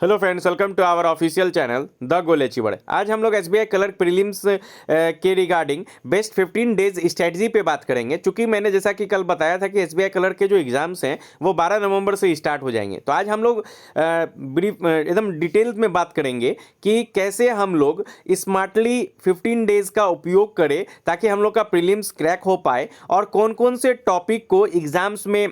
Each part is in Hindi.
Hello friends, welcome to our official channel the goal achiever. आज हम लोग एसबीआई क्लर्क प्रीलिम्स के रिगार्डिंग बेस्ट 15 डेज स्ट्रेटजी पे बात करेंगे। चूंकि मैंने जैसा कि कल बताया था कि एसबीआई क्लर्क के जो एग्जाम्स हैं वो 12 नवंबर से स्टार्ट हो जाएंगे। तो आज हम लोग ब्रीफ एकदम डिटेल में बात करेंगे कि कैसे हम लोग स्मार्टली 15 डेज का उपयोग करें ताकि हम लोग का प्रीलिम्स क्रैक हो पाए, और कौन कौन से टॉपिक को एग्जाम्स में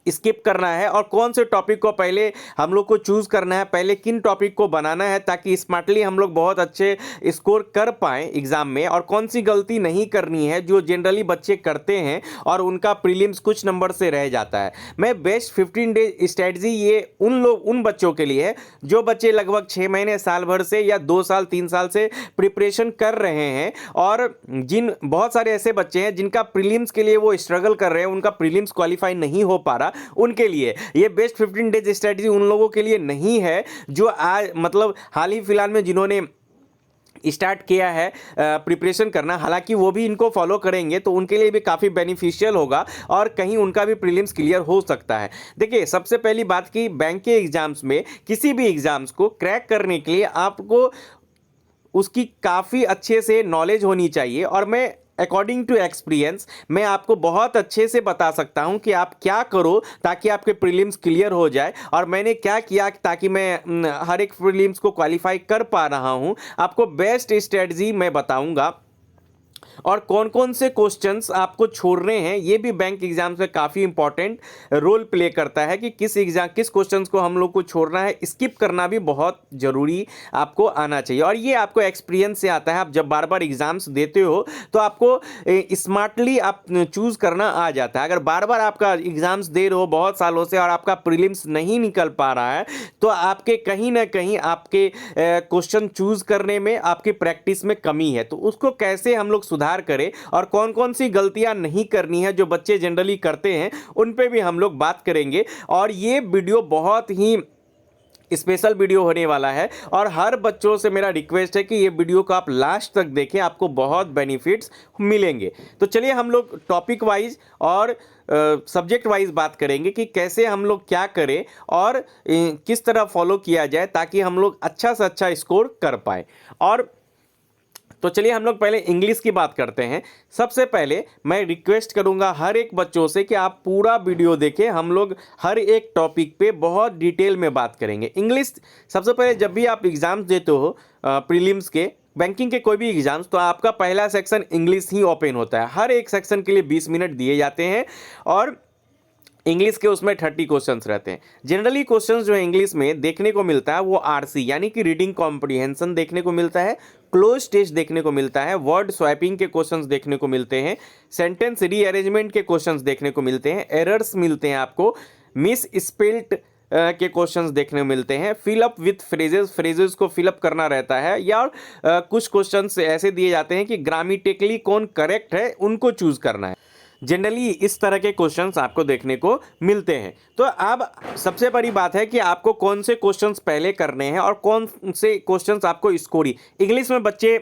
स्किप करना है और कौन से टॉपिक को पहले हम लोग को चूज करना है, पहले किन टॉपिक को बनाना है ताकि स्मार्टली हम लोग बहुत अच्छे स्कोर कर पाएं एग्जाम में, और कौन सी गलती नहीं करनी है जो जनरली बच्चे करते हैं और उनका प्रीलिम्स कुछ नंबर से रह जाता है। मैं बेस्ट 15 डे स्ट्रेटजी ये उन बच्चों के लिए है जो बच्चे लगभग 6 महीने साल भर से या 2 साल 3 साल से प्रिपरेशन कर रहे हैं, और जिन बहुत सारे ऐसे बच्चे हैं जिनका प्रीलिम्स के लिए वो स्ट्रगल कर रहे हैं, उनका प्रीलिम्स क्वालिफाई नहीं हो पा रहा, उनके लिए ये बेस्ट 15 डेज स्ट्रेटजी उन लोगों के लिए नहीं है जो आज मतलब हाल ही फिलहाल में जिन्होंने स्टार्ट किया है प्रिपरेशन करना। हालांकि वो भी इनको फॉलो करेंगे तो उनके लिए भी काफ़ी बेनिफिशियल होगा और कहीं उनका भी प्रीलिम्स क्लियर हो सकता है। देखिए, सबसे पहली बात कि बैंक के एग्जाम्स में किसी भी एग्जाम्स को क्रैक करने के लिए आपको उसकी काफ़ी अच्छे से नॉलेज होनी चाहिए, और मैं अकॉर्डिंग टू एक्सपीरियंस मैं आपको बहुत अच्छे से बता सकता हूं कि आप क्या करो ताकि आपके प्रीलिम्स क्लियर हो जाए, और मैंने क्या किया ताकि मैं हर एक प्रीलिम्स को क्वालिफाई कर पा रहा हूं। आपको बेस्ट स्ट्रेटजी मैं बताऊंगा, और कौन कौन से क्वेश्चंस आपको छोड़ने हैं ये भी बैंक एग्जाम्स में काफ़ी इंपॉर्टेंट रोल प्ले करता है कि किस क्वेश्चंस को हम लोग को छोड़ना है, स्किप करना भी बहुत ज़रूरी आपको आना चाहिए। और ये आपको एक्सपीरियंस से आता है। आप जब बार बार एग्जाम्स देते हो तो आपको स्मार्टली आप चूज़ करना आ जाता है। अगर बार बार आपका एग्जाम्स दे रहे हो बहुत सालों से और आपका प्रीलिम्स नहीं निकल पा रहा है तो आपके कहीं ना कहीं आपके क्वेश्चन चूज़ करने में आपकी प्रैक्टिस में कमी है। तो उसको कैसे हम लोग सुधार करें और कौन कौन सी गलतियां नहीं करनी है जो बच्चे जनरली करते हैं, उन पे भी हम लोग बात करेंगे। और ये वीडियो बहुत ही स्पेशल वीडियो होने वाला है, और हर बच्चों से मेरा रिक्वेस्ट है कि ये वीडियो को आप लास्ट तक देखें, आपको बहुत बेनिफिट्स मिलेंगे। तो चलिए हम लोग टॉपिक वाइज और सब्जेक्ट वाइज बात करेंगे कि कैसे हम लोग क्या करें और किस तरह फॉलो किया जाए ताकि हम लोग अच्छा से अच्छा स्कोर कर पाए। और तो चलिए हम लोग पहले इंग्लिश की बात करते हैं। सबसे पहले मैं रिक्वेस्ट करूंगा हर एक बच्चों से कि आप पूरा वीडियो देखें। हम लोग हर एक टॉपिक पे बहुत डिटेल में बात करेंगे। इंग्लिश सबसे पहले जब भी आप एग्जाम्स देते हो प्रीलिम्स के, बैंकिंग के कोई भी एग्जाम्स, तो आपका पहला सेक्शन इंग्लिश ही ओपन होता है। हर एक सेक्शन के लिए 20 मिनट दिए जाते हैं और इंग्लिश के उसमें 30 क्वेश्चंस रहते हैं। जनरली क्वेश्चंस जो इंग्लिश में देखने को मिलता है वो आरसी यानी कि रीडिंग कॉम्प्रिहेंशन देखने को मिलता है, क्लोज टेस्ट देखने को मिलता है, वर्ड स्वैपिंग के क्वेश्चंस देखने को मिलते हैं, सेंटेंस रीअरेंजमेंट के क्वेश्चंस देखने को मिलते हैं, एरर्स मिलते हैं आपको, मिस स्पेल्ड के क्वेश्चंस देखने को मिलते हैं, फिलअप विथ फ्रेजेस को फिलअप करना रहता है, या कुछ क्वेश्चंस ऐसे दिए जाते हैं कि ग्रामेटिकली कौन करेक्ट है उनको चूज करना है। जनरली इस तरह के क्वेश्चंस आपको देखने को मिलते हैं। तो अब सबसे बड़ी बात है कि आपको कौन से क्वेश्चंस पहले करने हैं और कौन से क्वेश्चंस आपको स्कोरी। इंग्लिश में बच्चे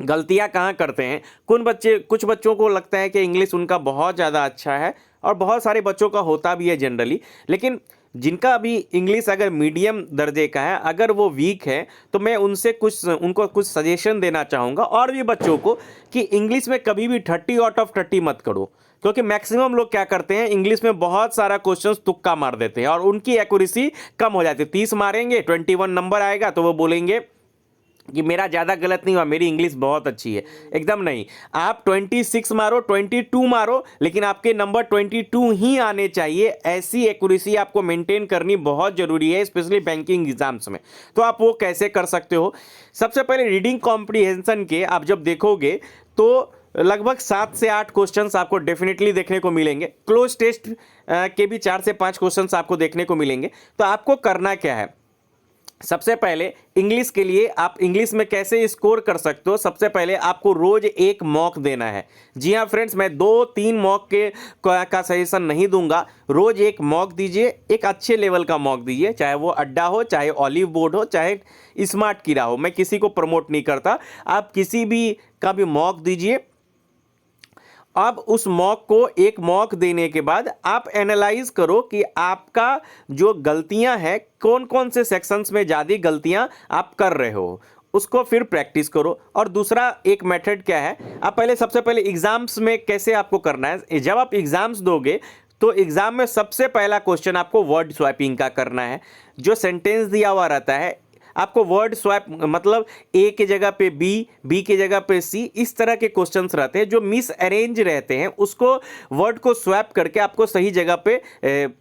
गलतियां कहाँ करते हैं, कुछ बच्चों को लगता है कि इंग्लिश उनका बहुत ज़्यादा अच्छा है, और बहुत सारे बच्चों का होता भी है जनरली, लेकिन जिनका अभी इंग्लिश अगर मीडियम दर्जे का है, अगर वो वीक है, तो मैं उनको कुछ सजेशन देना चाहूँगा और भी बच्चों को कि इंग्लिश में कभी भी 30 आउट ऑफ 30 मत करो। क्योंकि मैक्सिमम लोग क्या करते हैं, इंग्लिश में बहुत सारा क्वेश्चंस तुक्का मार देते हैं और उनकी एक्यूरेसी कम हो जाती है। 30 मारेंगे, 21 नंबर आएगा तो वो बोलेंगे कि मेरा ज़्यादा गलत नहीं हुआ, मेरी इंग्लिश बहुत अच्छी है। एकदम नहीं, आप 26 मारो, 22 मारो, लेकिन आपके नंबर 22 ही आने चाहिए। ऐसी एक्यूरेसी आपको मेंटेन करनी बहुत ज़रूरी है, स्पेशली बैंकिंग एग्जाम्स में। तो आप वो कैसे कर सकते हो? सबसे पहले रीडिंग कॉम्प्रिहेंशन के आप जब देखोगे तो लगभग 7 से 8 क्वेश्चंस आपको डेफिनेटली देखने को मिलेंगे। क्लोज टेस्ट के भी 4 से 5 क्वेश्चंस आपको देखने को मिलेंगे। तो आपको करना क्या है, सबसे पहले इंग्लिश के लिए आप इंग्लिश में कैसे स्कोर कर सकते हो, सबसे पहले आपको रोज एक मॉक देना है। जी हाँ फ्रेंड्स, मैं 2-3 मॉक का सजेशन नहीं दूंगा। रोज एक मॉक दीजिए, एक अच्छे लेवल का मॉक दीजिए, चाहे वो अड्डा हो, चाहे ऑलिव बोर्ड हो, चाहे स्मार्ट कीड़ा हो। मैं किसी को प्रमोट नहीं करता, आप किसी भी का भी मॉक दीजिए अब उस मॉक को एक मॉक देने के बाद आप एनालाइज करो कि आपका जो गलतियां हैं कौन कौन से सेक्शंस में ज़्यादा गलतियां आप कर रहे हो, उसको फिर प्रैक्टिस करो। और दूसरा एक मेथड क्या है, आप पहले सबसे पहले एग्जाम्स में कैसे आपको करना है, जब आप एग्जाम्स दोगे तो एग्जाम में सबसे पहला क्वेश्चन आपको वर्ड स्वैपिंग का करना है। जो सेंटेंस दिया हुआ रहता है आपको वर्ड स्वैप, मतलब ए के जगह पे बी, बी के जगह पे सी, इस तरह के क्वेश्चंस रहते हैं जो मिस अरेंज रहते हैं, उसको वर्ड को स्वैप करके आपको सही जगह पे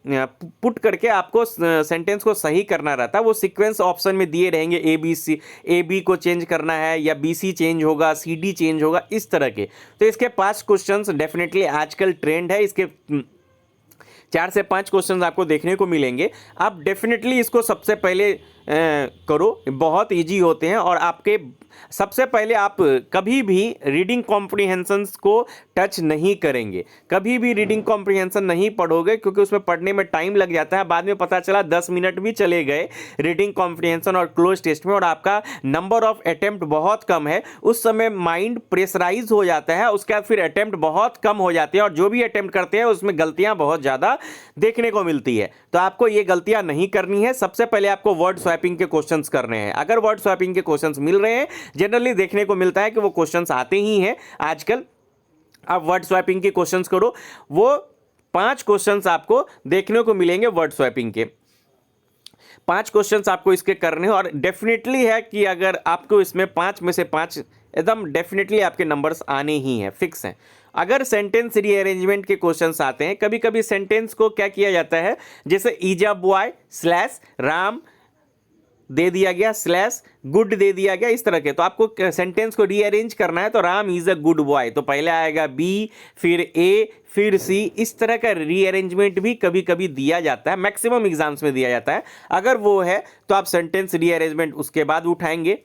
पुट करके आपको सेंटेंस को सही करना रहता है। वो सीक्वेंस ऑप्शन में दिए रहेंगे, A B C, A B को चेंज करना है या बी सी चेंज होगा, सी डी चेंज होगा, इस तरह के। तो इसके 5 क्वेश्चंस डेफिनेटली आजकल ट्रेंड है, इसके 4 से 5 क्वेश्चंस आपको देखने को मिलेंगे। आप डेफिनेटली इसको सबसे पहले करो, बहुत इजी होते हैं। और आपके सबसे पहले आप कभी भी रीडिंग कॉम्प्रीहेंशंस को टच नहीं करेंगे, कभी भी रीडिंग कॉम्प्रीहेंशन नहीं पढ़ोगे, क्योंकि उसमें पढ़ने में टाइम लग जाता है। बाद में पता चला 10 मिनट भी चले गए रीडिंग कॉम्प्रीहेंशन और क्लोज टेस्ट में और आपका नंबर ऑफ अटेम्प्ट बहुत कम है, उस समय माइंड प्रेशराइज हो जाता है, उसके बाद फिर अटेम्प्ट बहुत कम हो जाते हैं और जो भी अटेम्प्ट करते हैं उसमें गलतियां बहुत ज़्यादा देखने को मिलती है। तो आपको ये गलतियां नहीं करनी है। सबसे पहले आपको वर्ड स्वैपिंग के क्वेश्चंस करने हैं। अगर वर्ड स्वैपिंग के क्वेश्चंस मिल रहे हैं, जनरली देखने को मिलता है कि वो क्वेश्चंस आते ही हैं आजकल, आप वर्ड स्वैपिंग के क्वेश्चंस करो। वो 5 क्वेश्चंस आपको देखने को मिलेंगे वर्ड स्वैपिंग के। 5 क्वेश्चंस आपको इसके करने हैं और डेफिनेटली है कि अगर आपको इसमें 5 में से 5 एकदम डेफिनेटली आपके नंबर्स आने ही हैं, फिक्स हैं। अगर सेंटेंस रीअरेंजमेंट के क्वेश्चंस आते हैं, कभी कभी सेंटेंस को क्या किया जाता है, जैसे is a boy slash Ram दे दिया गया स्लैश गुड दे दिया गया, इस तरह के। तो आपको सेंटेंस को रीअरेंज करना है, तो Ram is a good boy, तो पहले आएगा बी, फिर ए, फिर सी, इस तरह का रीअरेंजमेंट भी कभी कभी दिया जाता है, मैक्सिमम एग्जाम्स में दिया जाता है। अगर वो है तो आप सेंटेंस रीअरेंजमेंट उसके बाद उठाएंगे।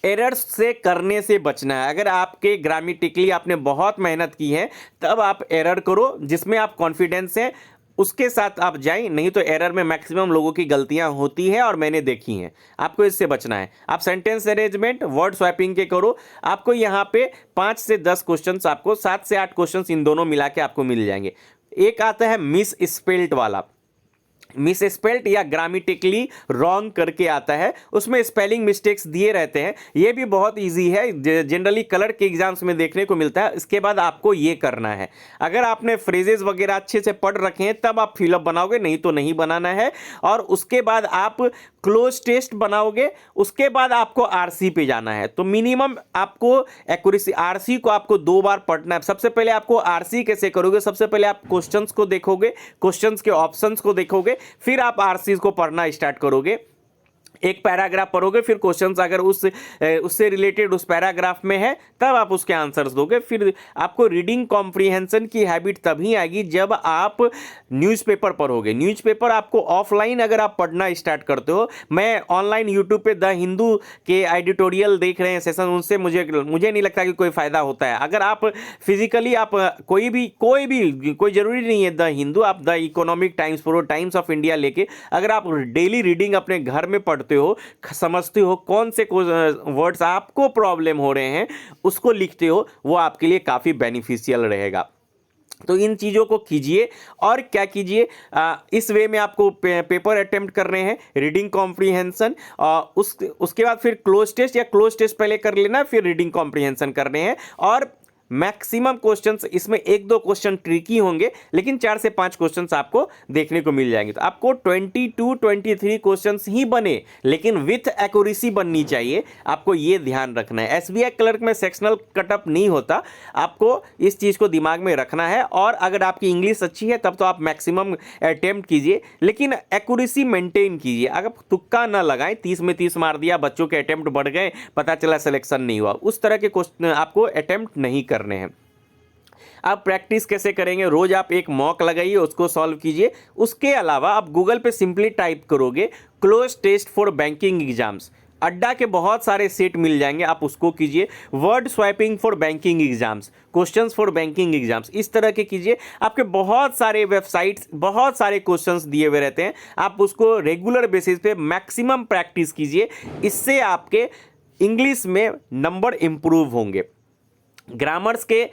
एरर्स से करने से बचना है। अगर आपके ग्रामेटिकली आपने बहुत मेहनत की है तब आप एरर करो, जिसमें आप कॉन्फिडेंस है उसके साथ आप जाएं, नहीं तो एरर में मैक्सिमम लोगों की गलतियां होती है और मैंने देखी हैं। आपको इससे बचना है। आप सेंटेंस अरेंजमेंट वर्ड स्वैपिंग के करो। आपको यहाँ पे 5 से 10 क्वेश्चंस, आपको 7 से 8 क्वेश्चंस इन दोनों मिला के आपको मिल जाएंगे। एक आता है मिस स्पेल्ट वाला, मिस स्पेल्ट या ग्रामेटिकली रॉन्ग करके आता है, उसमें स्पेलिंग मिस्टेक्स दिए रहते हैं। ये भी बहुत इजी है, जनरली कलर के एग्जाम्स में देखने को मिलता है। इसके बाद आपको ये करना है, अगर आपने फ्रेजेस वगैरह अच्छे से पढ़ रखे हैं तब आप फिलअप बनाओगे, नहीं तो नहीं बनाना है। और उसके बाद आप क्लोज टेस्ट बनाओगे, उसके बाद आपको आरसी पे जाना है। तो मिनिमम आपको एक्यूरेसी, आरसी को आपको 2 बार पढ़ना है। सबसे पहले आपको आरसी कैसे करोगे, सबसे पहले आप क्वेश्चंस को देखोगे, क्वेश्चंस के ऑप्शंस को देखोगे, फिर आप आरसी को पढ़ना स्टार्ट करोगे। एक पैराग्राफ पढ़ोगे, फिर क्वेश्चंस अगर उससे रिलेटेड उस पैराग्राफ में है तब आप उसके आंसर्स दोगे। फिर आपको रीडिंग कॉम्प्रीहेंशन की हैबिट तभी आएगी जब आप न्यूज़पेपर पढ़ोगे। न्यूज़पेपर आपको ऑफलाइन अगर आप पढ़ना स्टार्ट करते हो, मैं ऑनलाइन यूट्यूब पे द हिंदू के एडिटोरियल देख रहे हैं सेशन, उनसे मुझे नहीं लगता कि कोई फ़ायदा होता है। अगर आप फिजिकली आप कोई ज़रूरी नहीं है द हिंदू, आप द इकोनॉमिक टाइम्स पढ़ो, टाइम्स ऑफ इंडिया लेके, अगर आप डेली रीडिंग अपने घर में पढ़ते हो, समझते हो कौन से वर्ड्स आपको प्रॉब्लम हो रहे हैं, उसको लिखते हो, वो आपके लिए काफ़ी बेनिफिशियल रहेगा। तो इन चीज़ों को कीजिए। और क्या कीजिए, इस वे में आपको पेपर अटेम्प्ट कर रहे हैं, रीडिंग कॉम्प्रीहेंशन, उसके बाद फिर क्लोज टेस्ट या क्लोज टेस्ट पहले कर लेना, फिर रीडिंग कॉम्प्रीहेंशन कर रहे हैं। और मैक्सिमम क्वेश्चंस इसमें 1-2 क्वेश्चन ट्रिकी होंगे, लेकिन 4 से 5 क्वेश्चंस आपको देखने को मिल जाएंगे। तो आपको 22-23 क्वेश्चंस ही बने, लेकिन विथ एक्यूरेसी बननी चाहिए। आपको ये ध्यान रखना है। एसबीआई क्लर्क में सेक्शनल कटअप नहीं होता, आपको इस चीज़ को दिमाग में रखना है। और अगर आपकी इंग्लिश अच्छी है तब तो आप मैक्सिमम अटेम्प्ट कीजिए, लेकिन एक्यूरेसी मेंटेन कीजिए। अगर तुक्का ना लगाएं, 30 में 30 मार दिया, बच्चों के अटेम्प्ट बढ़ गए, पता चला सिलेक्शन नहीं हुआ, उस तरह के क्वेश्चन आपको अटेम्प्ट नहीं करने हैं। आप प्रैक्टिस कैसे करेंगे, रोज आप एक मॉक लगाइए, उसको सॉल्व कीजिए। उसके अलावा आप गूगल पे सिंपली टाइप करोगे cloze test for banking exams, Adda के बहुत सारे सेट मिल जाएंगे, आप उसको कीजिए। Word swapping for banking exams, questions for banking exams, इस तरह के कीजिए। आपके बहुत सारे वेबसाइट्स, बहुत सारे क्वेश्चंस दिए हुए रहते हैं, आप उसको रेगुलर बेसिस पे मैक्सिमम प्रैक्टिस कीजिए। इससे आपके इंग्लिश में नंबर इंप्रूव होंगे। ग्रामर्स के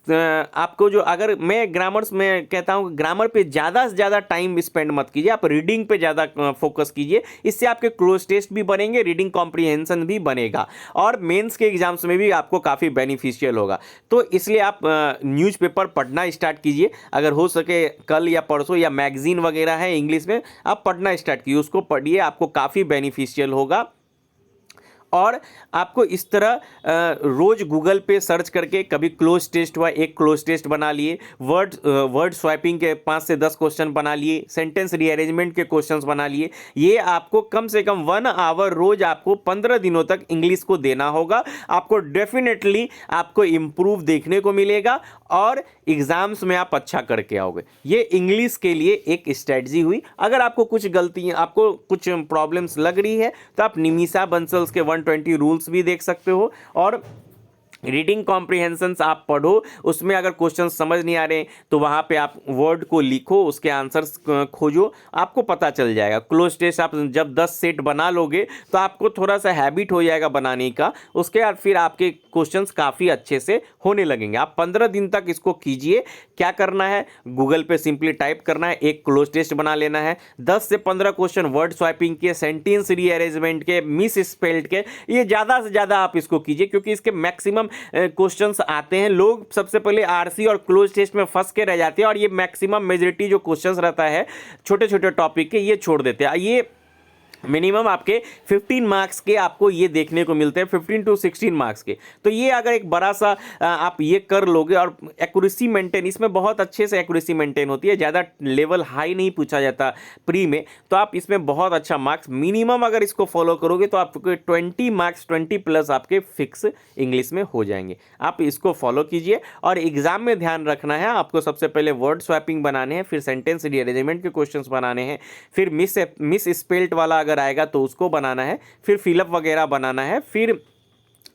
आपको जो, अगर मैं ग्रामर्स में कहता हूँ ग्रामर पे ज़्यादा से ज़्यादा टाइम स्पेंड मत कीजिए, आप रीडिंग पे ज़्यादा फोकस कीजिए। इससे आपके क्लोज टेस्ट भी बनेंगे, रीडिंग कॉम्प्रिहेंशन भी बनेगा और मेंस के एग्जाम्स में भी आपको काफ़ी बेनिफिशियल होगा। तो इसलिए आप न्यूज़पेपर पढ़ना स्टार्ट कीजिए, अगर हो सके कल या परसों, या मैगजीन वगैरह है इंग्लिश में आप पढ़ना स्टार्ट कीजिए, उसको पढ़िए, आपको काफ़ी बेनिफिशियल होगा। और आपको इस तरह रोज गूगल पे सर्च करके, कभी क्लोज टेस्ट हुआ, एक क्लोज टेस्ट बना लिए, वर्ड स्वैपिंग के 5 से 10 क्वेश्चन बना लिए, सेंटेंस रीअरेंजमेंट के क्वेश्चंस बना लिए। ये आपको कम से कम 1 आवर रोज आपको 15 दिनों तक इंग्लिश को देना होगा। आपको डेफिनेटली आपको इम्प्रूव देखने को मिलेगा और एग्जाम्स में आप अच्छा करके आओगे। ये इंग्लिश के लिए एक स्ट्रेटजी हुई। अगर आपको कुछ गलतियां, आपको कुछ प्रॉब्लम्स लग रही है तो आप निमिषा बंसल्स के 120 रूल्स भी देख सकते हो और रीडिंग कॉम्प्रिहेंशंस आप पढ़ो। उसमें अगर क्वेश्चन समझ नहीं आ रहे तो वहाँ पे आप वर्ड को लिखो, उसके आंसर्स खोजो, आपको पता चल जाएगा। क्लोज टेस्ट आप जब 10 सेट बना लोगे तो आपको थोड़ा सा हैबिट हो जाएगा बनाने का, उसके बाद फिर आपके क्वेश्चंस काफ़ी अच्छे से होने लगेंगे। आप 15 दिन तक इसको कीजिए। क्या करना है, गूगल पे सिंपली टाइप करना है, एक क्लोज टेस्ट बना लेना है, 10 से 15 क्वेश्चन वर्ड स्वैपिंग के, सेंटेंस रीअरेंजमेंट के, मिस स्पेल्ड के, ये ज़्यादा से ज़्यादा आप इसको कीजिए क्योंकि इसके मैक्सिमम क्वेश्चंस आते हैं। लोग सबसे पहले आरसी और क्लोज टेस्ट में फंस के रह जाते हैं और ये मैक्सिमम मेजॉरिटी जो क्वेश्चंस रहता है छोटे छोटे टॉपिक के, ये छोड़ देते हैं। ये मिनिमम आपके 15 मार्क्स के आपको ये देखने को मिलते हैं, 15 to 16 मार्क्स के। तो ये अगर एक बड़ा सा आप ये कर लोगे और एक्यूरेसी मेंटेन, इसमें बहुत अच्छे से एक्यूरेसी मेंटेन होती है, ज़्यादा लेवल हाई नहीं पूछा जाता प्री में, तो आप इसमें बहुत अच्छा मार्क्स मिनिमम अगर इसको फॉलो करोगे तो आपको 20 मार्क्स 20+ आपके फिक्स इंग्लिश में हो जाएंगे। आप इसको फॉलो कीजिए और एग्जाम में ध्यान रखना है, आपको सबसे पहले वर्ड स्वैपिंग बनाने हैं, फिर सेंटेंस रीअरेंजमेंट के क्वेश्चंस बनाने हैं, फिर मिस स्पेल्ट वाला अगर आएगा तो उसको बनाना है, फिर फिलअप वगैरह बनाना है, फिर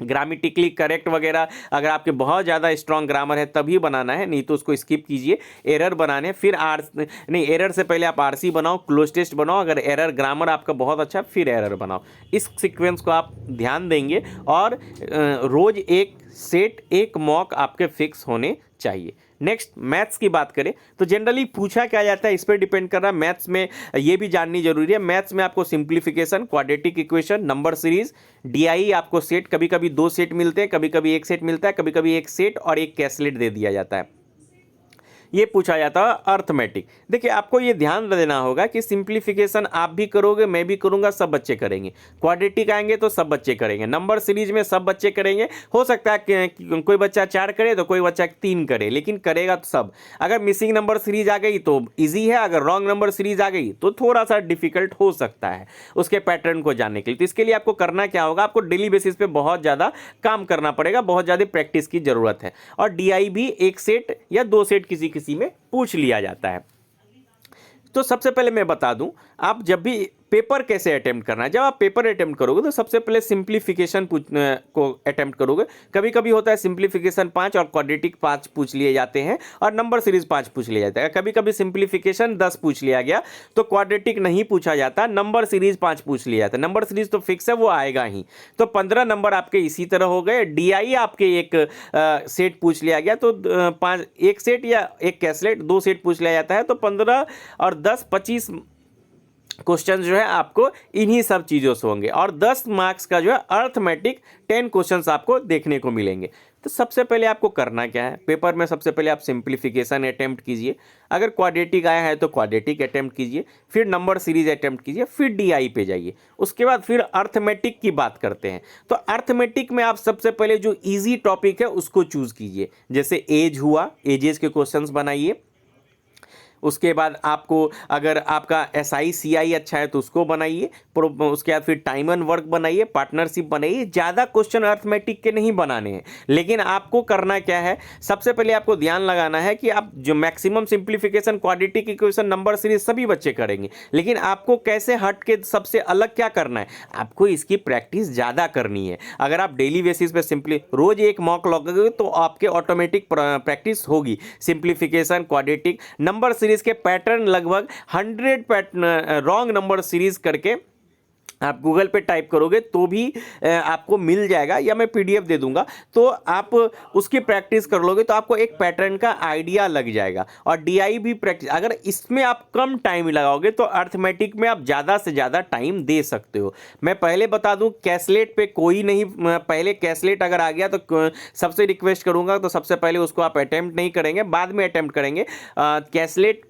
ग्रामेटिकली करेक्ट वगैरह अगर आपके बहुत ज़्यादा स्ट्रॉन्ग ग्रामर है तभी बनाना है, नहीं तो उसको स्किप कीजिए। एरर बनाने, फिर नहीं, एरर से पहले आप आरसी बनाओ, क्लोज टेस्ट बनाओ, अगर एरर ग्रामर आपका बहुत अच्छा फिर एरर बनाओ। इस सीक्वेंस को आप ध्यान देंगे और रोज़ एक सेट, एक मॉक आपके फिक्स होने चाहिए। नेक्स्ट मैथ्स की बात करें तो जनरली पूछा क्या जाता है इस पर डिपेंड कर रहा है। मैथ्स में ये भी जाननी जरूरी है। मैथ्स में आपको simplification, quadratic equation, number series, DI आपको सेट, कभी कभी 2 सेट मिलते हैं, कभी कभी 1 सेट मिलता है, कभी कभी 1 सेट और 1 कैसलेट दे दिया जाता है। ये पूछा जाता है अर्थमेटिक। देखिए आपको ये ध्यान देना होगा कि सिंप्लीफिकेशन आप भी करोगे, मैं भी करूंगा, सब बच्चे करेंगे। क्वाड्रेटिक आएंगे तो सब बच्चे करेंगे, नंबर सीरीज में सब बच्चे करेंगे। हो सकता है कि कोई बच्चा 4 करे तो कोई बच्चा 3 करे, लेकिन करेगा तो सब। अगर मिसिंग नंबर सीरीज आ गई तो ईजी है, अगर रॉन्ग नंबर सीरीज आ गई तो थोड़ा सा डिफिकल्ट हो सकता है उसके पैटर्न को जानने के लिए। तो इसके लिए आपको करना क्या होगा, आपको डेली बेसिस पे बहुत ज़्यादा काम करना पड़ेगा, बहुत ज़्यादा प्रैक्टिस की जरूरत है। और डीआई भी 1 सेट या 2 सेट किसी में पूछ लिया जाता है। तो सबसे पहले मैं बता दूं, आप जब भी पेपर कैसे अटेम्प्ट करना है, जब आप पेपर अटेम्प्ट करोगे तो सबसे पहले सिंप्लीफिकेशन को अटेम्प्ट करोगे। कभी कभी होता है सिंप्लीफिकेशन 5 और क्वाड्रेटिक 5 पूछ लिए जाते हैं और नंबर सीरीज 5 पूछ लिया जाता है। कभी कभी सिंप्लीफिकेशन 10 पूछ लिया गया तो क्वाड्रेटिक नहीं पूछा जाता, नंबर सीरीज 5 पूछ लिया जाता है। नंबर सीरीज तो फिक्स है, वो आएगा ही। तो 15 नंबर आपके इसी तरह हो गए। डीआई आपके एक सेट पूछ लिया गया तो 1 सेट या 1 कैसलेट 2 सेट पूछ लिया जाता है, तो 15 और 10 25 क्वेश्चन जो है आपको इन्हीं सब चीज़ों से होंगे। और 10 मार्क्स का जो है अर्थमेटिक 10 क्वेश्चंस आपको देखने को मिलेंगे। तो सबसे पहले आपको करना क्या है, पेपर में सबसे पहले आप सिंप्लीफिकेशन अटेम्प्ट कीजिए। अगर क्वाड्रेटिक आया है तो क्वाड्रेटिक अटेम्प्ट कीजिए, फिर नंबर सीरीज अटेम्प्ट कीजिए, फिर डीआई पे जाइए। उसके बाद फिर अर्थमेटिक की बात करते हैं। तो अर्थमेटिक में आप सबसे पहले जो ईजी टॉपिक है उसको चूज कीजिए। जैसे एज हुआ, एजेस के क्वेश्चंस बनाइए। उसके बाद आपको अगर आपका SI CI अच्छा है तो उसको बनाइए। उसके बाद फिर टाइम एंड वर्क बनाइए, पार्टनरशिप बनाइए। ज़्यादा क्वेश्चन अर्थमेटिक के नहीं बनाने हैं, लेकिन आपको करना क्या है, सबसे पहले आपको ध्यान लगाना है कि आप जो maximum simplification, quadratic equation, number series सभी बच्चे करेंगे, लेकिन आपको कैसे हट के सबसे अलग क्या करना है, आपको इसकी प्रैक्टिस ज़्यादा करनी है। अगर आप डेली बेसिस पे सिंपली रोज एक मॉक लगोगे तो आपके ऑटोमेटिक प्रैक्टिस होगी। सिंप्लीफिकेशन, क्वाड्रेटिक, नंबर सीरीज के पैटर्न लगभग 100 पैटर्न रॉन्ग नंबर सीरीज करके आप गूगल पे टाइप करोगे तो भी आपको मिल जाएगा, या मैं पीडीएफ दे दूंगा, तो आप उसकी प्रैक्टिस कर लोगे तो आपको एक पैटर्न का आइडिया लग जाएगा। और डीआई भी प्रैक्टिस, अगर इसमें आप कम टाइम लगाओगे तो अर्थमेटिक में आप ज़्यादा से ज़्यादा टाइम दे सकते हो। मैं पहले बता दूं, कैसलेट पे कोई नहीं, पहले कैसलेट अगर आ गया तो सबसे रिक्वेस्ट करूंगा तो सबसे पहले उसको आप अटेम्प्ट नहीं करेंगे, बाद में अटेम्प्ट करेंगे। कैसलेट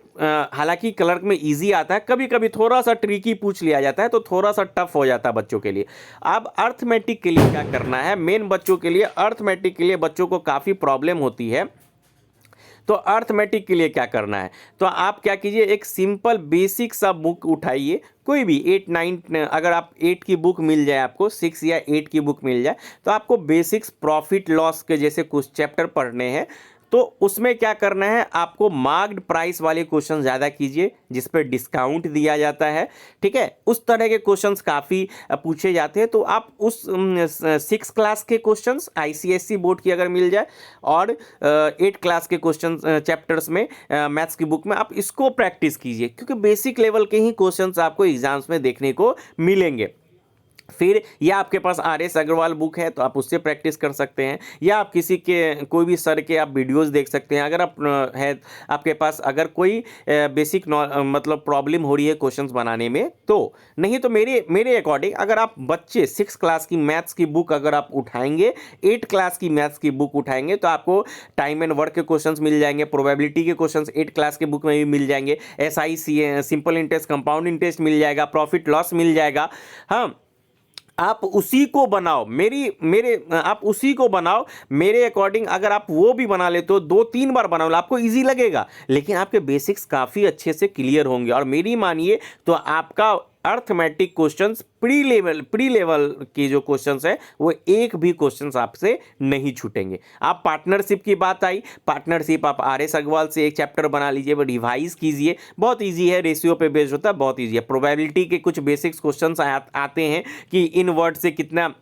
हालांकि क्लर्क में इजी आता है, कभी कभी थोड़ा सा ट्रिकी पूछ लिया जाता है तो थोड़ा सा टफ हो जाता है बच्चों के लिए। अब अर्थमेटिक के लिए क्या करना है, मेन बच्चों के लिए, अर्थमेटिक के लिए बच्चों को काफ़ी प्रॉब्लम होती है, तो अर्थमेटिक के लिए क्या करना है, तो आप क्या कीजिए, एक सिंपल बेसिक सा बुक उठाइए, कोई भी 8-9, अगर आप 8 की बुक मिल जाए, आपको 6 या 8 की बुक मिल जाए, तो आपको बेसिक्स प्रॉफिट लॉस के जैसे कुछ चैप्टर पढ़ने हैं। तो उसमें क्या करना है, आपको मार्क्ड प्राइस वाले क्वेश्चन ज़्यादा कीजिए जिस पे डिस्काउंट दिया जाता है, ठीक है, उस तरह के क्वेश्चंस काफ़ी पूछे जाते हैं। तो आप उस 6 क्लास के क्वेश्चंस आईसीएससी बोर्ड की अगर मिल जाए, और 8 क्लास के क्वेश्चन चैप्टर्स में मैथ्स की बुक में आप इसको प्रैक्टिस कीजिए, क्योंकि बेसिक लेवल के ही क्वेश्चंस आपको एग्जाम्स में देखने को मिलेंगे। फिर या आपके पास आर.एस. अग्रवाल बुक है तो आप उससे प्रैक्टिस कर सकते हैं, या आप किसी के कोई भी सर के आप वीडियोस देख सकते हैं। अगर आप है आपके पास अगर कोई बेसिक मतलब प्रॉब्लम हो रही है क्वेश्चंस बनाने में, तो नहीं तो मेरे अकॉर्डिंग अगर आप बच्चे 6 क्लास की मैथ्स की बुक अगर आप उठाएंगे, 8 क्लास की मैथ्स की बुक उठाएंगे, तो आपको टाइम एंड वर्क के क्वेश्चंस मिल जाएंगे, प्रोबेबिलिटी के क्वेश्चंस 8 क्लास के बुक में भी मिल जाएंगे, SI simple interest, compound interest मिल जाएगा, प्रॉफिट लॉस मिल जाएगा। हाँ, आप उसी को बनाओ, आप उसी को बनाओ मेरे अकॉर्डिंग। अगर आप वो भी बना लेते हो, 2-3 बार बनाओ, आपको इजी लगेगा, लेकिन आपके बेसिक्स काफ़ी अच्छे से क्लियर होंगे। और मेरी मानिए तो आपका अर्थमेटिक क्वेश्चंस प्री लेवल की जो क्वेश्चंस है वो एक भी क्वेश्चंस आपसे नहीं छूटेंगे। आप पार्टनरशिप की बात आई, पार्टनरशिप आप आर.एस. अग्रवाल से एक चैप्टर बना लीजिए, वो रिवाइज कीजिए, बहुत इजी है, रेशियो पे बेस्ड होता है, बहुत इजी है। प्रोबेबिलिटी के कुछ बेसिक्स क्वेश्चंस आते हैं कि इन वर्ड से कितना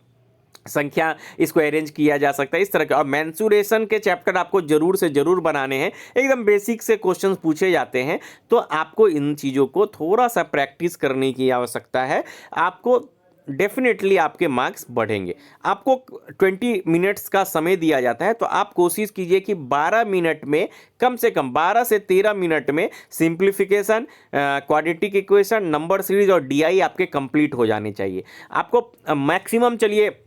संख्या इसको अरेंज किया जा सकता है, इस तरह के। और मेंसुरेशन के चैप्टर आपको जरूर से जरूर बनाने हैं, एकदम बेसिक से क्वेश्चंस पूछे जाते हैं, तो आपको इन चीज़ों को थोड़ा सा प्रैक्टिस करने की आवश्यकता है। आपको डेफिनेटली आपके मार्क्स बढ़ेंगे। आपको 20 मिनट्स का समय दिया जाता है, तो आप कोशिश कीजिए कि 12 मिनट में, कम से कम 12 से 13 मिनट में simplification, quadratic equation, number series और डीआई आपके कंप्लीट हो जाने चाहिए। आपको मैक्सिमम, चलिए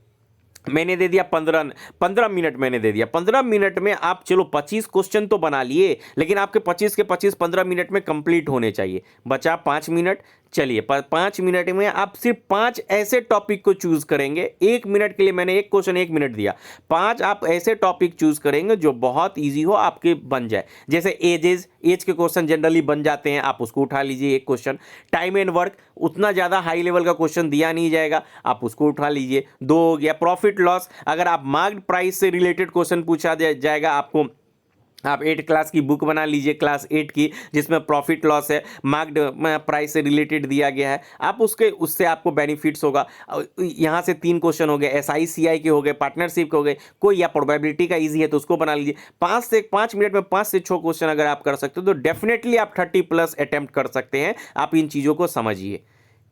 मैंने दे दिया 15 मिनट, मैंने दे दिया 15 मिनट में आप चलो 25 क्वेश्चन तो बना लिए, लेकिन आपके 25 के 25 15 मिनट में कंप्लीट होने चाहिए। बचा 5 मिनट, चलिए 5 मिनट में आप सिर्फ 5 ऐसे टॉपिक को चूज करेंगे। 1 मिनट के लिए मैंने एक क्वेश्चन 1 मिनट दिया, 5 आप ऐसे टॉपिक चूज करेंगे जो बहुत इजी हो, आपके बन जाए। जैसे एज के क्वेश्चन जनरली बन जाते हैं, आप उसको उठा लीजिए एक क्वेश्चन। टाइम एंड वर्क, उतना ज़्यादा हाई लेवल का क्वेश्चन दिया नहीं जाएगा, आप उसको उठा लीजिए। 2 हो गया। प्रॉफिट लॉस, अगर आप मार्क्ड प्राइस से रिलेटेड क्वेश्चन पूछा जाएगा आपको, आप 8 क्लास की बुक बना लीजिए, क्लास 8 की, जिसमें प्रॉफिट लॉस है, मार्क्ड प्राइस से रिलेटेड दिया गया है, आप उससे आपको बेनिफिट्स होगा। यहाँ से 3 क्वेश्चन हो गए, एसआई सीआई के हो गए, पार्टनरशिप के हो गए, कोई या प्रोबेबिलिटी का इजी है तो उसको बना लीजिए। 5 मिनट में 5 से 6 क्वेश्चन अगर आप कर सकते हो तो डेफिनेटली आप 30+ अटेम्प्ट कर सकते हैं। आप इन चीज़ों को समझिए,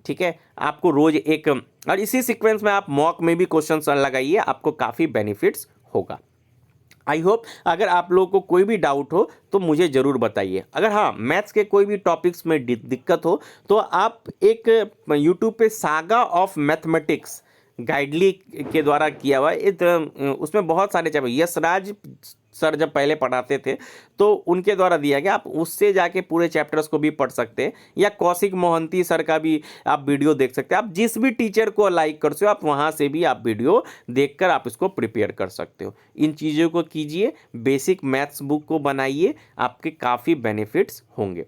ठीक है। आपको रोज एक, और इसी सीक्वेंस में आप मॉक में भी क्वेश्चन लगाइए, आपको काफ़ी बेनिफिट्स होगा। आई होप अगर आप लोगों को कोई भी डाउट हो तो मुझे ज़रूर बताइए। अगर हाँ मैथ्स के कोई भी टॉपिक्स में दिक्कत हो तो आप एक यूट्यूब पे सागा ऑफ मैथमेटिक्स गाइडली के द्वारा किया हुआ है, उसमें बहुत सारे चैप्टर यशराज सर जब पहले पढ़ाते थे तो उनके द्वारा दिया गया, आप उससे जाके पूरे चैप्टर्स को भी पढ़ सकते हैं, या कौशिक मोहंती सर का भी आप वीडियो देख सकते हैं। आप जिस भी टीचर को लाइक करते हो आप वहाँ से भी आप वीडियो देखकर आप इसको प्रिपेयर कर सकते हो। इन चीज़ों को कीजिए, बेसिक मैथ्स बुक को बनाइए, आपके काफ़ी बेनिफिट्स होंगे।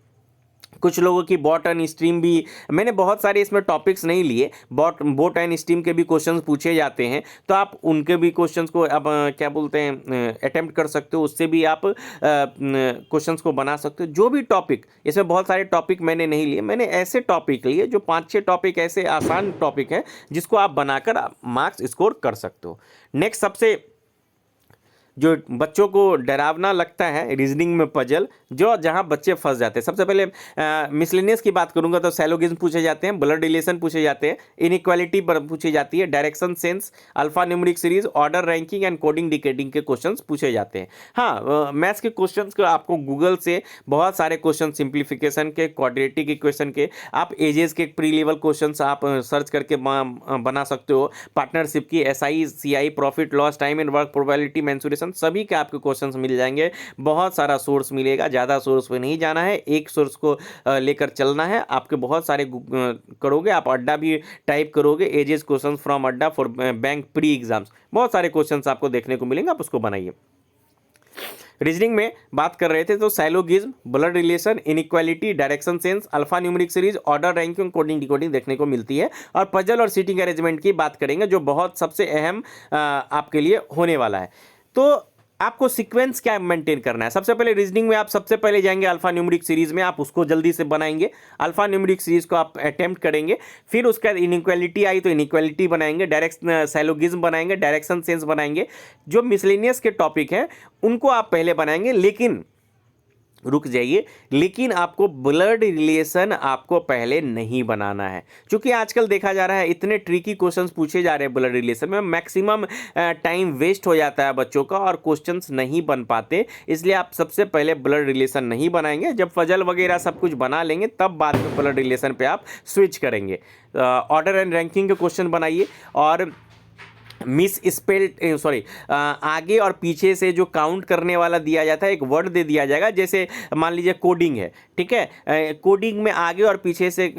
कुछ लोगों की बॉट एंड स्ट्रीम भी, मैंने बहुत सारे इसमें टॉपिक्स नहीं लिए, बॉट एंड स्ट्रीम के भी क्वेश्चंस पूछे जाते हैं, तो आप उनके भी क्वेश्चंस को अब क्या बोलते हैं अटेम्प्ट कर सकते हो, उससे भी आप क्वेश्चंस को बना सकते हो। जो भी टॉपिक, इसमें बहुत सारे टॉपिक मैंने नहीं लिए, मैंने ऐसे टॉपिक लिए जो 5-6 टॉपिक ऐसे आसान टॉपिक हैं जिसको आप बनाकर मार्क्स स्कोर कर सकते हो। नेक्स्ट, सबसे जो बच्चों को डरावना लगता है रीजनिंग में पजल, जो जहां बच्चे फंस जाते हैं। सबसे पहले मिसलेनियस की बात करूंगा तो सैलोगिज्म पूछे जाते हैं, ब्लड रिलेशन पूछे जाते हैं, इनइक्वालिटी पूछी जाती है, direction sense, alpha numeric series, order ranking and coding decoding के क्वेश्चंस पूछे जाते हैं। हाँ, मैथ्स के क्वेश्चंस को आपको गूगल से बहुत सारे क्वेश्चन, सिंप्लीफिकेशन के, क्वाड्रेटिक इक्वेशन के, आप एजेस के प्री लेवल क्वेश्चंस आप सर्च करके बना सकते हो। पार्टनरशिप की, SI, CI, profit loss, time and work, probability, mensuration, सभी के आपके क्वेश्चंस मिल जाएंगे। बहुत सारा सोर्स मिलेगा, ज़्यादा सोर्स पे नहीं जाना है, एक सोर्स को लेकर चलना है। आपके बहुत सारे करोगे, आप अड्डा भी टाइप करोगे, एजेस क्वेश्चंस फ्रॉम अड्डा फॉर बैंक प्री एग्जाम्स, बहुत सारे क्वेश्चंस आपको देखने को मिलेंगे, आप उसको बनाइए। रीजनिंग में बात कर रहे थे तो syllogism, blood relation, inequality, direction sense, alpha numeric series, order ranking, coding decoding देखने को मिलती है। और पजल और सीटिंग अरेंजमेंट की बात करेंगे जो बहुत सबसे अहम आपके लिए होने वाला है। तो आपको सीक्वेंस क्या मेंटेन करना है। सबसे पहले रीजनिंग में आप सबसे पहले जाएंगे अल्फा न्यूमेरिक सीरीज में, आप उसको जल्दी से बनाएंगे, अल्फा न्यूमेरिक सीरीज को आप अटेम्प्ट करेंगे। फिर उसके बाद इनइक्वालिटी आई तो इनइक्वालिटी बनाएंगे, सैलोगिज्म बनाएंगे, डायरेक्शन सेंस बनाएंगे। जो मिसलेनियस के टॉपिक हैं उनको आप पहले बनाएंगे, लेकिन रुक जाइए, लेकिन आपको ब्लड रिलेशन आपको पहले नहीं बनाना है, क्योंकि आजकल देखा जा रहा है इतने ट्रिकी क्वेश्चंस पूछे जा रहे हैं ब्लड रिलेशन में, मैक्सिमम टाइम वेस्ट हो जाता है बच्चों का और क्वेश्चंस नहीं बन पाते। इसलिए आप सबसे पहले ब्लड रिलेशन नहीं बनाएंगे, जब फजल वगैरह सब कुछ बना लेंगे तब बाद में ब्लड रिलेशन पे आप स्विच करेंगे। ऑर्डर एंड रैंकिंग के क्वेश्चन बनाइए और मिस स्पेल्ड आगे और पीछे से जो काउंट करने वाला दिया जाता है, एक वर्ड दे दिया जाएगा। जैसे मान लीजिए कोडिंग है, ठीक है, कोडिंग में आगे और पीछे से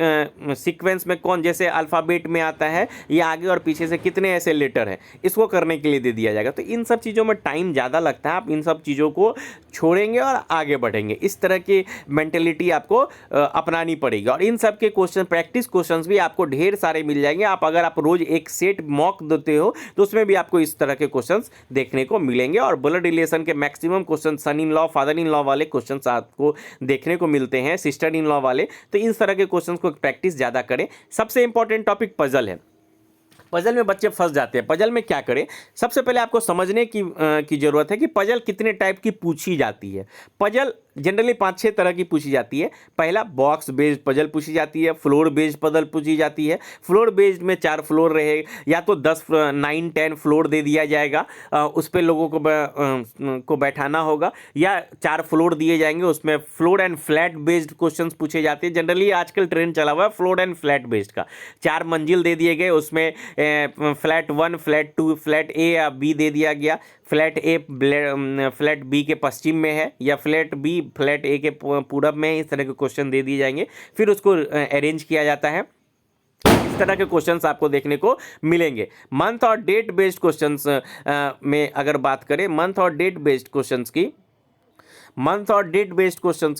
सीक्वेंस में कौन, जैसे अल्फ़ाबेट में आता है, ये आगे और पीछे से कितने ऐसे लेटर हैं, इसको करने के लिए दे दिया जाएगा। तो इन सब चीज़ों में टाइम ज़्यादा लगता है, आप इन सब चीज़ों को छोड़ेंगे और आगे बढ़ेंगे। इस तरह की मेंटेलिटी आपको अपनानी पड़ेगी। और इन सब के क्वेश्चन, प्रैक्टिस क्वेश्चंस भी आपको ढेर सारे मिल जाएंगे। आप अगर आप रोज़ एक सेट मॉक देते हो तो उसमें भी आपको इस तरह के क्वेश्चंस देखने को मिलेंगे। और ब्लड रिलेशन के maximum question, son in law, father in law वाले क्वेश्चंस आपको देखने को मिलते हैं, सिस्टर इन लॉ वाले। तो इस तरह के क्वेश्चंस को प्रैक्टिस ज़्यादा करें। सबसे इंपॉर्टेंट टॉपिक पजल है। पजल में बच्चे फंस जाते हैं। पजल में क्या करें, सबसे पहले आपको समझने की जरूरत है कि पजल कितने टाइप की पूछी जाती है। पजल जनरली 5-6 तरह की पूछी जाती है। पहला बॉक्स बेस्ड पजल पूछी जाती है, फ्लोर बेस्ड पजल पूछी जाती है। फ्लोर बेस्ड में 4 फ्लोर रहे, या तो 10, 9, 10 फ्लोर दे दिया जाएगा, उस पर लोगों को बैठाना होगा, या 4 फ्लोर दिए जाएंगे, उसमें floor and flat based question पूछे जाते हैं। जनरली आजकल ट्रेंड चला हुआ है फ्लोर एंड फ्लैट बेस्ड का। 4 मंजिल दे दिए गए, उसमें फ्लैट 1, फ्लैट 2, फ्लैट ए या बी दे दिया गया। फ्लैट ए फ्लैट बी के पश्चिम में है, या फ्लैट बी फ्लैट ए के पूरब में है। इस तरह के क्वेश्चन दे दिए जाएंगे, फिर उसको अरेंज किया जाता है। इस तरह के क्वेश्चंस आपको देखने को मिलेंगे। मंथ और डेट बेस्ड क्वेश्चंस में अगर बात करें, मंथ और डेट बेस्ड क्वेश्चंस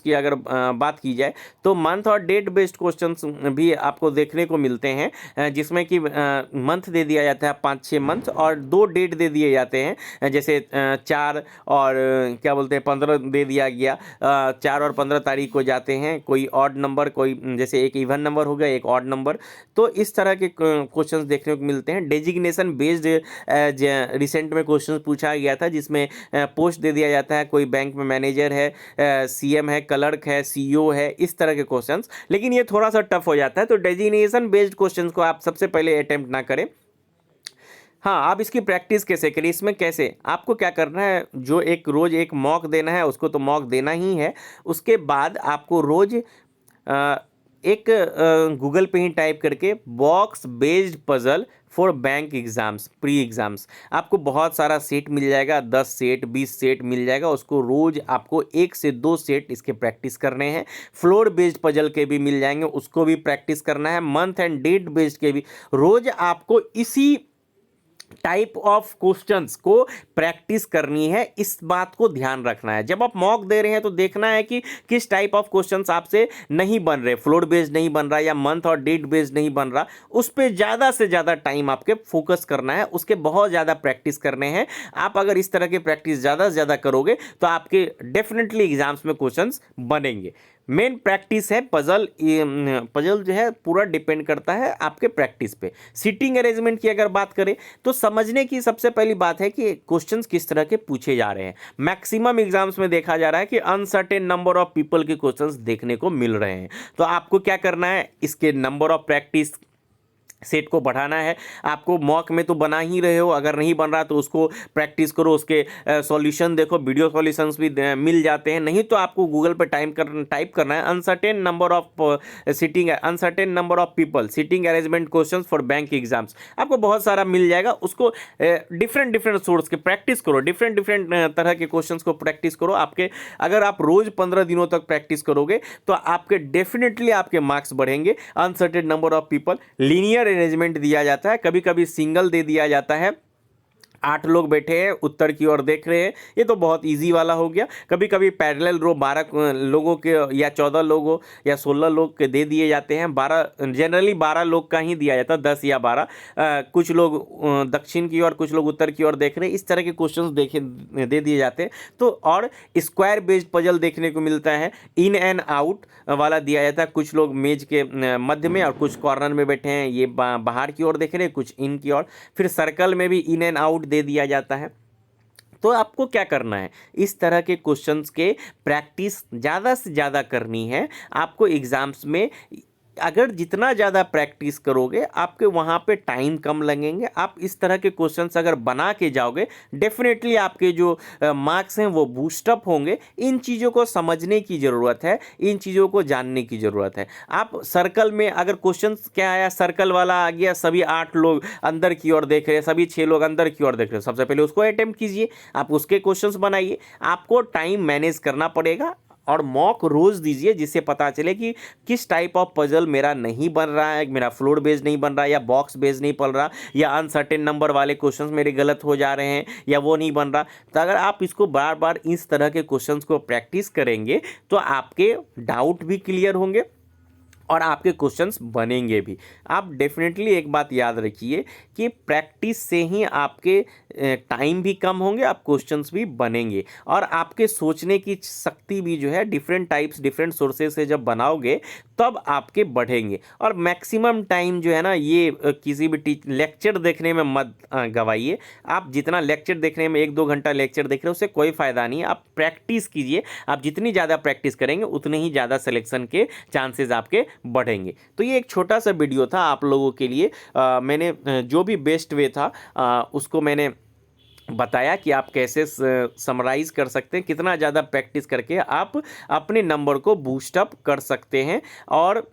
की अगर बात की जाए तो मंथ और डेट बेस्ड क्वेश्चंस भी आपको देखने को मिलते हैं, जिसमें कि मंथ दे दिया जाता है 5-6 मंथ, और 2 डेट दे दिए जाते हैं, जैसे 4 और 15 दे दिया गया। 4 और 15 तारीख को जाते हैं, कोई ऑड नंबर, कोई जैसे एक इवन नंबर हो गया, एक ऑड नंबर। तो इस तरह के क्वेश्चंस देखने को मिलते हैं। डेजिग्नेशन बेस्ड रिसेंट में क्वेश्चन पूछा गया था, जिसमें पोस्ट दे दिया जाता है, कोई बैंक में मैनेजर है, सीएम है, क्लर्क है, सीईओ है, इस तरह के क्वेश्चंस। लेकिन ये थोड़ा सा टफ हो जाता है, तो डेजिग्नेशन बेस्ड क्वेश्चंस को आप सबसे पहले अटेम्प्ट ना करें। हाँ, आप इसकी प्रैक्टिस कैसे करें, इसमें कैसे आपको क्या करना है, जो एक रोज एक मॉक देना है उसको तो मॉक देना ही है। उसके बाद आपको रोज एक गूगल पे ही टाइप करके box based puzzle for bank exams, pre exams, आपको बहुत सारा सेट मिल जाएगा, 10 सेट 20 सेट मिल जाएगा। उसको रोज आपको 1 से 2 सेट इसके प्रैक्टिस करने हैं। फ्लोर बेस्ड पजल के भी मिल जाएंगे, उसको भी प्रैक्टिस करना है। मंथ एंड डेट बेस्ड के भी रोज आपको इसी टाइप ऑफ क्वेश्चंस को प्रैक्टिस करनी है। इस बात को ध्यान रखना है। जब आप मॉक दे रहे हैं तो देखना है कि किस टाइप ऑफ क्वेश्चंस आपसे नहीं बन रहे, फ्लोर बेस्ड नहीं बन रहा या मंथ और डेट बेस्ड नहीं बन रहा, उस पर ज़्यादा से ज़्यादा टाइम आपके फोकस करना है, उसके बहुत ज़्यादा प्रैक्टिस करने हैं। आप अगर इस तरह की प्रैक्टिस ज़्यादा से ज़्यादा करोगे तो आपके डेफिनेटली एग्जाम्स में क्वेश्चंस बनेंगे। मेन प्रैक्टिस है पजल। पजल जो है पूरा डिपेंड करता है आपके प्रैक्टिस पे। सीटिंग अरेंजमेंट की अगर बात करें तो समझने की सबसे पहली बात है कि क्वेश्चंस किस तरह के पूछे जा रहे हैं। मैक्सिमम एग्जाम्स में देखा जा रहा है कि अनसर्टेन नंबर ऑफ पीपल के क्वेश्चंस देखने को मिल रहे हैं। तो आपको क्या करना है, इसके नंबर ऑफ प्रैक्टिस सेट को बढ़ाना है। आपको मॉक में तो बना ही रहे हो, अगर नहीं बन रहा तो उसको प्रैक्टिस करो, उसके सॉल्यूशन देखो, वीडियो सॉल्यूशंस भी मिल जाते हैं। नहीं तो आपको गूगल पे टाइप करना है uncertain number of people sitting arrangement questions for bank exams. आपको बहुत सारा मिल जाएगा। उसको डिफरेंट सोर्स के प्रैक्टिस करो, डिफरेंट तरह के क्वेश्चंस को प्रैक्टिस करो। आपके अगर आप रोज 15 दिनों तक प्रैक्टिस करोगे तो आपके डेफिनेटली आपके मार्क्स बढ़ेंगे। Uncertain number of people, linear arrangement दिया जाता है, कभी कभी सिंगल दे दिया जाता है। 8 लोग बैठे हैं, उत्तर की ओर देख रहे हैं, ये तो बहुत इजी वाला हो गया। कभी कभी पैरेलल रो 12 लोगों के या 14 लोगों या 16 लोग के दे दिए जाते हैं। 12 जनरली 12 लोग का ही दिया जाता है, 10 या 12। कुछ लोग दक्षिण की ओर, कुछ लोग उत्तर की ओर देख रहे हैं। इस तरह के क्वेश्चंस दे दिए जाते हैं। तो और स्क्वायर बेस्ड पजल देखने को मिलता है, इन एंड आउट वाला दिया जाता है। कुछ लोग मेज के मध्य में और कुछ कॉर्नर में बैठे हैं, ये बाहर की ओर देख रहे हैं, कुछ इन की ओर। फिर सर्कल में भी इन एंड आउट दे दिया जाता है। तो आपको क्या करना है, इस तरह के क्वेश्चंस के प्रैक्टिस ज़्यादा से ज़्यादा करनी है। आपको एग्जाम्स में अगर जितना ज़्यादा प्रैक्टिस करोगे आपके वहाँ पे टाइम कम लगेंगे। आप इस तरह के क्वेश्चंस अगर बना के जाओगे डेफिनेटली आपके जो मार्क्स हैं वो बूस्टअप होंगे। इन चीज़ों को समझने की ज़रूरत है, इन चीज़ों को जानने की ज़रूरत है। आप सर्कल में अगर क्वेश्चंस क्या आया, सर्कल वाला आ गया, सभी 8 लोग अंदर की ओर देख रहे हैं, सभी 6 लोग अंदर की ओर देख रहे हैं, सबसे पहले उसको अटेम्प्ट कीजिए, आप उसके क्वेश्चंस बनाइए। आपको टाइम मैनेज करना पड़ेगा और मॉक रोज दीजिए, जिससे पता चले कि किस टाइप ऑफ पजल मेरा नहीं बन रहा है, मेरा फ्लोर बेस नहीं बन रहा, या बॉक्स बेस नहीं बन रहा, या अनसर्टेन नंबर वाले क्वेश्चंस मेरे गलत हो जा रहे हैं, या वो नहीं बन रहा। तो अगर आप इसको बार बार इस तरह के क्वेश्चंस को प्रैक्टिस करेंगे तो आपके डाउट भी क्लियर होंगे और आपके क्वेश्चंस बनेंगे भी। आप डेफिनेटली एक बात याद रखिए कि प्रैक्टिस से ही आपके टाइम भी कम होंगे, आप क्वेश्चंस भी बनेंगे, और आपके सोचने की शक्ति भी जो है डिफरेंट टाइप्स डिफरेंट सोर्सेज से जब बनाओगे तब आपके बढ़ेंगे। और मैक्सिमम टाइम जो है ना, ये किसी भी लेक्चर देखने में मत गवाइए। आप जितना लेक्चर देखने में 1-2 घंटा लेक्चर देख रहे हो उससे कोई फ़ायदा नहीं है। आप प्रैक्टिस कीजिए, आप जितनी ज़्यादा प्रैक्टिस करेंगे उतने ही ज़्यादा सिलेक्शन के चांसेस आपके बढ़ेंगे। तो ये एक छोटा सा वीडियो था आप लोगों के लिए। मैंने जो भी बेस्ट वे था उसको मैंने बताया कि आप कैसे समराइज़ कर सकते हैं, कितना ज़्यादा प्रैक्टिस करके आप अपने नंबर को बूस्टअप कर सकते हैं। और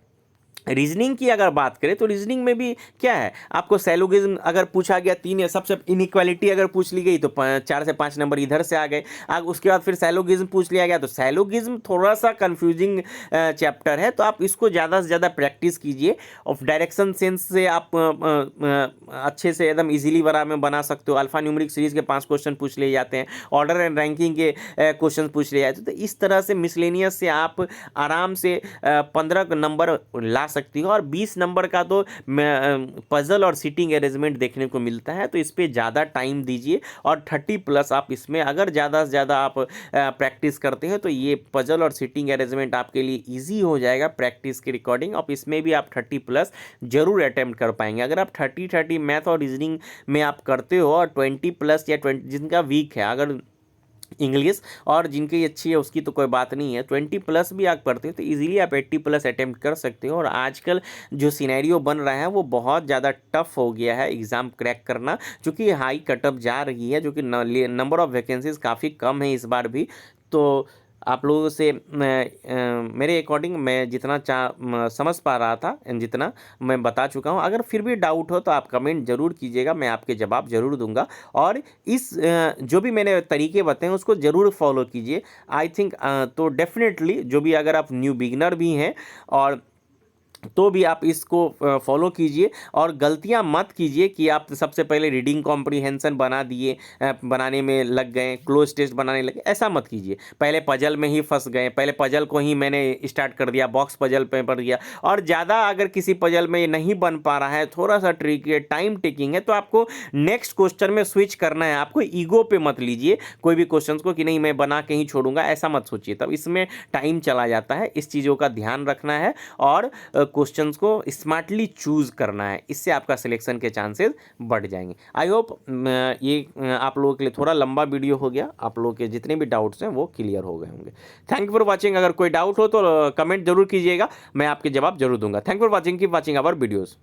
रीजनिंग की अगर बात करें तो रीजनिंग में भी क्या है, आपको सैलोगिज्म अगर पूछा गया 3 या सबसे इनइक्वालिटी अगर पूछ ली गई तो 4 से 5 नंबर इधर से आ गए। उसके बाद फिर सैलोगिज्म पूछ लिया गया, तो सैलोगिज्म थोड़ा सा कंफ्यूजिंग चैप्टर है, तो आप इसको ज़्यादा से ज़्यादा प्रैक्टिस कीजिए। और डायरेक्शन सेंस से आप अच्छे से एकदम ईजिली बना सकते हो। अल्फा न्यूमेरिक सीरीज़ के 5 क्वेश्चन पूछ लिए जाते हैं, ऑर्डर एंड रैंकिंग के क्वेश्चन पूछ लिए जाते हैं। तो इस तरह से मिसलेनियस से आप आराम से 15 नंबर ला सकती हो। और 20 नंबर का तो पजल और सीटिंग अरेंजमेंट देखने को मिलता है, तो इस पे ज़्यादा टाइम दीजिए। और 30+ आप इसमें अगर ज़्यादा से ज़्यादा आप प्रैक्टिस करते हैं तो ये पजल और सीटिंग अरेंजमेंट आपके लिए इजी हो जाएगा प्रैक्टिस के रिकॉर्डिंग। और इसमें भी आप 30+ जरूर अटेम्प्ट कर पाएंगे। अगर आप 30 मैथ और रीजनिंग में आप करते हो और 20+ या 20 जिनका वीक है, अगर इंग्लिश और जिनकी अच्छी है उसकी तो कोई बात नहीं है, 20+ भी आप करते हो तो इजीली आप 80+ अटेम्प्ट कर सकते हो। और आजकल जो सिनेरियो बन रहा है वो बहुत ज़्यादा टफ हो गया है एग्ज़ाम क्रैक करना, क्योंकि हाई कटअप जा रही है, जो कि नंबर ऑफ वैकेंसीज काफ़ी कम है इस बार भी। तो आप लोगों से मेरे अकॉर्डिंग मैं जितना समझ पा रहा था जितना मैं बता चुका हूं। अगर फिर भी डाउट हो तो आप कमेंट ज़रूर कीजिएगा, मैं आपके जवाब ज़रूर दूंगा। और इस जो भी मैंने तरीके बताए उसको ज़रूर फॉलो कीजिए। आई थिंक तो डेफिनेटली जो भी, अगर आप न्यू बिगिनर भी हैं और तो भी आप इसको फॉलो कीजिए और गलतियां मत कीजिए कि आप सबसे पहले रीडिंग कॉम्प्रीहेंशन बना दिए, बनाने में लग गए, क्लोज टेस्ट बनाने लगे। ऐसा मत कीजिए, पहले पजल में ही फंस गए, पहले पजल को ही मैंने स्टार्ट कर दिया, बॉक्स पजल पे पढ़ दिया। और ज़्यादा अगर किसी पजल में नहीं बन पा रहा है, थोड़ा सा ट्रिकी है, टाइम टेकिंग है, तो आपको नेक्स्ट क्वेश्चन में स्विच करना है। आपको ईगो पे मत लीजिए कोई भी क्वेश्चन को कि नहीं मैं बना के ही छोड़ूंगा, ऐसा मत सोचिए, तब इसमें टाइम चला जाता है। इस चीज़ों का ध्यान रखना है और क्वेश्चंस को स्मार्टली चूज करना है, इससे आपका सिलेक्शन के चांसेस बढ़ जाएंगे। आई होप ये आप लोगों के लिए थोड़ा लंबा वीडियो हो गया, आप लोगों के जितने भी डाउट्स हैं वो क्लियर हो गए होंगे। Thank you for watching. अगर कोई डाउट हो तो कमेंट जरूर कीजिएगा, मैं आपके जवाब जरूर दूंगा। Thank for watching, keep watching our videos.